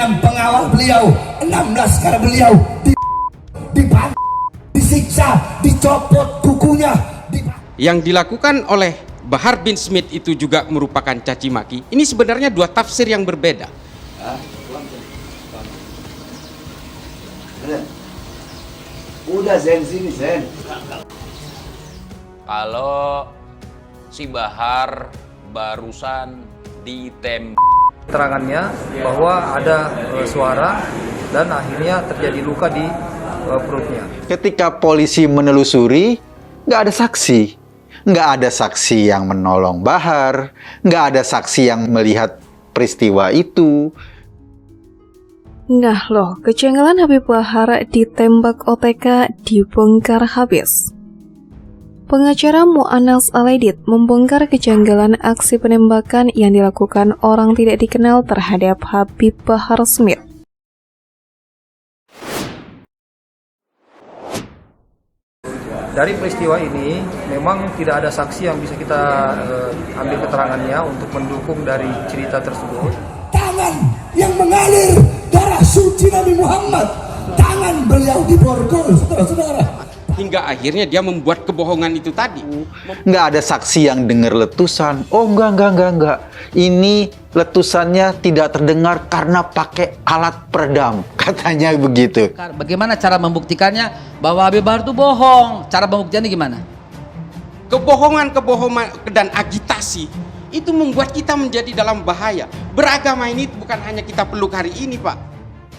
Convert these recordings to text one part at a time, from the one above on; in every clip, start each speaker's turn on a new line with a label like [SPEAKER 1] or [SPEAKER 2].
[SPEAKER 1] Pengawal beliau, 6 laskar beliau disiksa, dicopot kukunya.
[SPEAKER 2] Yang dilakukan oleh Bahar bin Smith itu juga merupakan caci maki. Ini sebenarnya dua tafsir yang berbeda.
[SPEAKER 3] Udah Zen sini Zen.
[SPEAKER 4] Kalau si Bahar barusan ditembak.
[SPEAKER 5] Keterangannya bahwa ada suara dan akhirnya terjadi luka di perutnya.
[SPEAKER 6] Ketika polisi menelusuri, nggak ada saksi. Nggak ada saksi yang menolong Bahar, nggak ada saksi yang melihat peristiwa itu.
[SPEAKER 7] Nah loh, kejanggalan Habib Bahar ditembak OTK dibongkar habis. Pengacara Mu'annas Alaidit membongkar kejanggalan aksi penembakan yang dilakukan orang tidak dikenal terhadap Habib Bahar Smith.
[SPEAKER 5] Dari peristiwa ini, memang tidak ada saksi yang bisa kita ambil keterangannya untuk mendukung dari cerita tersebut.
[SPEAKER 1] Tangan yang mengalir darah suci Nabi Muhammad, tangan beliau diborgol, saudara-saudara.
[SPEAKER 2] Hingga akhirnya dia membuat kebohongan itu tadi.
[SPEAKER 6] Nggak ada saksi yang dengar letusan. Oh enggak. Ini letusannya tidak terdengar karena pakai alat peredam. Katanya begitu.
[SPEAKER 8] Bagaimana cara membuktikannya bahwa Habib Bahar itu bohong? Cara pembuktiannya gimana?
[SPEAKER 2] Kebohongan dan agitasi itu membuat kita menjadi dalam bahaya. Beragama ini bukan hanya kita peluk hari ini, Pak.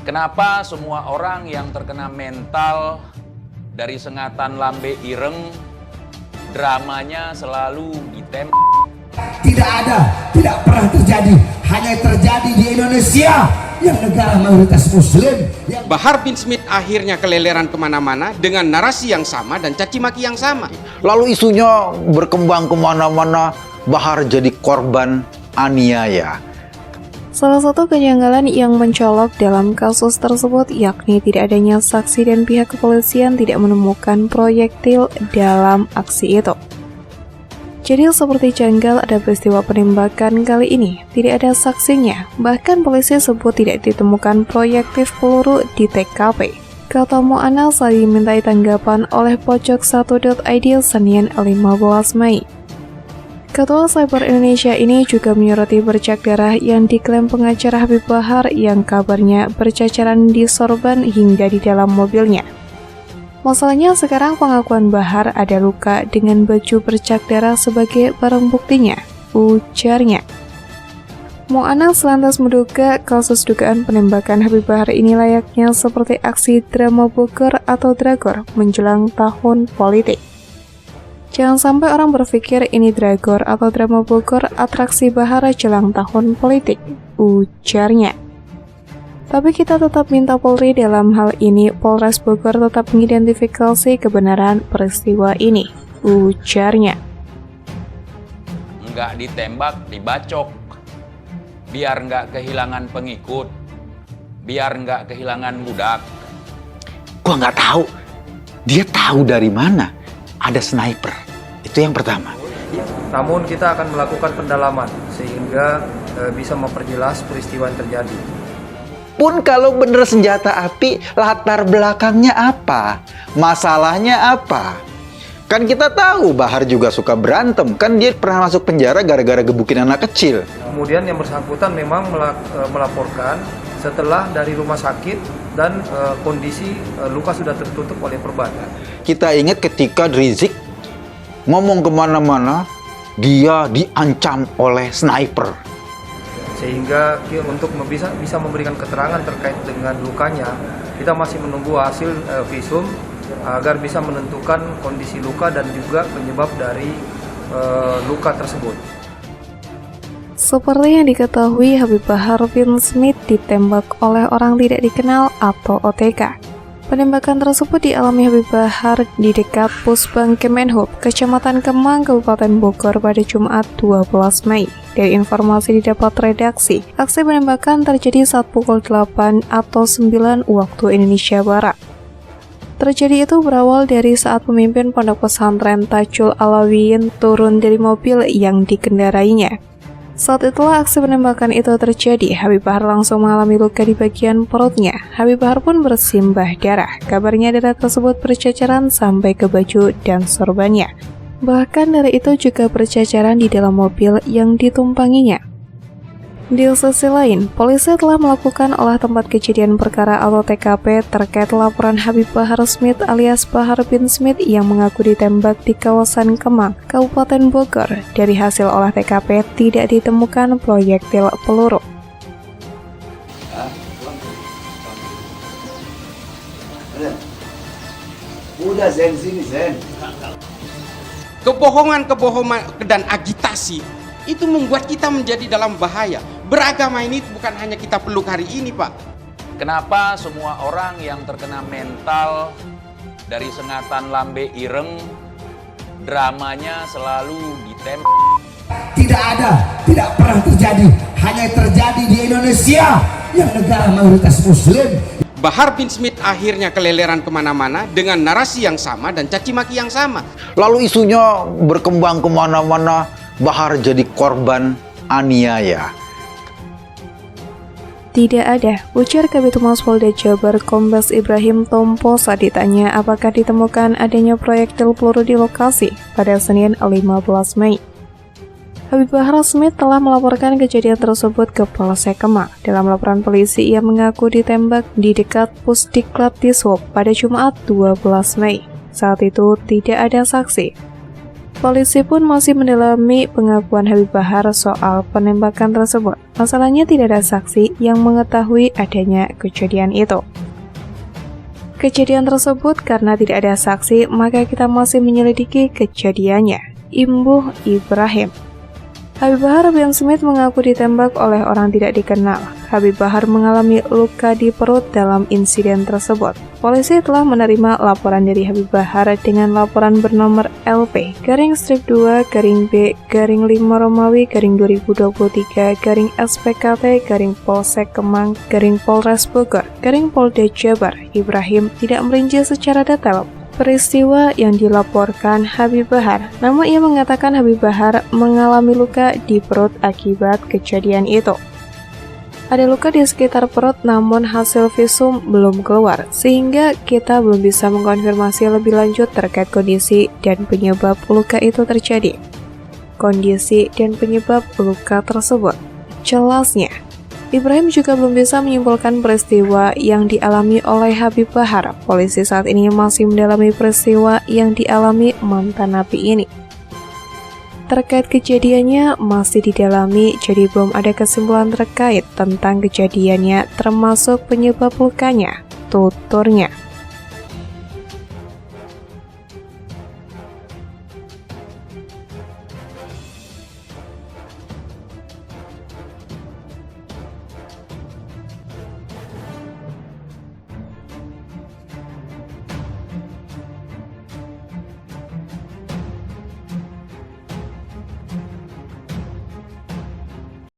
[SPEAKER 4] Kenapa semua orang yang terkena mental dari sengatan lambe ireng, dramanya selalu ditembak?
[SPEAKER 1] Tidak pernah terjadi, hanya terjadi di Indonesia yang negara mayoritas muslim.
[SPEAKER 2] Bahar bin Smith akhirnya keleleran kemana-mana dengan narasi yang sama dan caci maki yang sama.
[SPEAKER 6] Lalu isunya berkembang kemana-mana, Bahar jadi korban aniaya.
[SPEAKER 7] Salah satu kejanggalan yang mencolok dalam kasus tersebut yakni tidak adanya saksi dan pihak kepolisian tidak menemukan proyektil dalam aksi itu. Jadi seperti janggal ada peristiwa penembakan kali ini, tidak ada saksinya, bahkan polisi sebut tidak ditemukan proyektil peluru di TKP. Kata Mu'annas saat dimintai tanggapan oleh pojok1.id Senin 15 Mei. Ketua Cyber Indonesia ini juga menyoroti bercak darah yang diklaim pengacara Habib Bahar yang kabarnya berceceran di sorban hingga di dalam mobilnya. Masalahnya sekarang pengakuan Bahar ada luka dengan baju bercak darah sebagai barang buktinya, ujarnya. Mu'annas lantas menduga kasus dugaan penembakan Habib Bahar ini layaknya seperti aksi drama Bogor atau Dragor menjelang tahun politik. Jangan sampai orang berpikir ini Dragor atau drama Bogor atraksi Bahar jelang tahun politik, ujarnya. Tapi kita tetap minta Polri dalam hal ini Polres Bogor tetap mengidentifikasi kebenaran peristiwa ini, ujarnya.
[SPEAKER 4] Enggak ditembak, dibacok. Biar enggak kehilangan pengikut. Biar enggak kehilangan budak.
[SPEAKER 6] Gua nggak tahu. Dia tahu dari mana ada sniper. Itu yang pertama.
[SPEAKER 5] Namun kita akan melakukan pendalaman sehingga bisa memperjelas peristiwa yang terjadi.
[SPEAKER 6] Pun kalau bener senjata api, latar belakangnya apa? Masalahnya apa? Kan kita tahu Bahar juga suka berantem. Kan dia pernah masuk penjara gara-gara gebukin anak kecil.
[SPEAKER 5] Kemudian yang bersangkutan memang melaporkan setelah dari rumah sakit dan kondisi luka sudah tertutup oleh perban.
[SPEAKER 6] Kita ingat ketika Rizik ngomong kemana-mana, dia diancam oleh sniper.
[SPEAKER 5] Sehingga untuk bisa memberikan keterangan terkait dengan lukanya, kita masih menunggu hasil visum agar bisa menentukan kondisi luka dan juga penyebab dari luka tersebut.
[SPEAKER 7] Seperti yang diketahui, Habib Bahar bin Smith ditembak oleh orang tidak dikenal atau OTK. Penembakan tersebut dialami Habib Bahar di dekat Pusbang Kemenhub, Kecamatan Kemang, Kabupaten Bogor pada Jumat 12 Mei. Dari informasi didapat redaksi, aksi penembakan terjadi saat pukul 8 atau 9 waktu Indonesia Barat. Terjadi itu berawal dari saat pemimpin pondok pesantren Tajul Alawiyin turun dari mobil yang dikendarainya. Saat itulah aksi penembakan itu terjadi. Habib Bahar langsung mengalami luka di bagian perutnya. Habib Bahar pun bersimbah darah. Kabarnya darah tersebut berceceran sampai ke baju dan sorbannya. Bahkan darah itu juga berceceran di dalam mobil yang ditumpanginya. Di sisi lain, polisi telah melakukan olah tempat kejadian perkara atau TKP terkait laporan Habib Bahar Smith alias Bahar bin Smith yang mengaku ditembak di kawasan Kemang, Kabupaten Bogor. Dari hasil olah TKP tidak ditemukan proyektil peluru.
[SPEAKER 3] Udah Zen, sini Zen.
[SPEAKER 2] Kebohongan dan agitasi itu membuat kita menjadi dalam bahaya. Beragama ini bukan hanya kita peluk hari ini, Pak.
[SPEAKER 4] Kenapa semua orang yang terkena mental dari sengatan lambe ireng, dramanya selalu ditembak?
[SPEAKER 1] Tidak pernah terjadi. Hanya terjadi di Indonesia yang negara mayoritas Muslim.
[SPEAKER 2] Bahar bin Smith akhirnya keleleran kemana-mana dengan narasi yang sama dan caci maki yang sama.
[SPEAKER 6] Lalu isunya berkembang kemana-mana, Bahar jadi korban aniaya.
[SPEAKER 7] Tidak ada, ujar Kabid Humas Polda Jabar Kombes Ibrahim Tompo saat ditanya apakah ditemukan adanya proyektil peluru di lokasi pada Senin 15 Mei. Habib Bahar Smith telah melaporkan kejadian tersebut ke Polsek Kemang. Dalam laporan polisi, ia mengaku ditembak di dekat Pusdiklat Dishub pada Jumat 12 Mei. Saat itu tidak ada saksi. Polisi pun masih mendalami pengakuan Habib Bahar soal penembakan tersebut. Masalahnya tidak ada saksi yang mengetahui adanya kejadian itu. Kejadian tersebut karena tidak ada saksi, maka kita masih menyelidiki kejadiannya. Imbuh Ibrahim. Habib Bahar bin Smith mengaku ditembak oleh orang tidak dikenal. Habib Bahar mengalami luka di perut dalam insiden tersebut. Polisi telah menerima laporan dari Habib Bahar dengan laporan bernomor LP_B_5Romawi_2023_SPKT_Polsek Kemang Polres Bogor Polda Jabar. Ibrahim tidak merinci secara detail peristiwa yang dilaporkan Habib Bahar, namun ia mengatakan Habib Bahar mengalami luka di perut akibat kejadian itu. Ada luka di sekitar perut namun hasil visum belum keluar, sehingga kita belum bisa mengkonfirmasi lebih lanjut terkait kondisi dan penyebab luka itu terjadi. Kondisi dan penyebab luka tersebut, jelasnya. Ibrahim juga belum bisa menyimpulkan peristiwa yang dialami oleh Habib Bahar. Polisi saat ini masih mendalami peristiwa yang dialami mantan napi ini. Terkait kejadiannya masih didalami, jadi belum ada kesimpulan terkait tentang kejadiannya termasuk penyebab lukanya, tuturnya.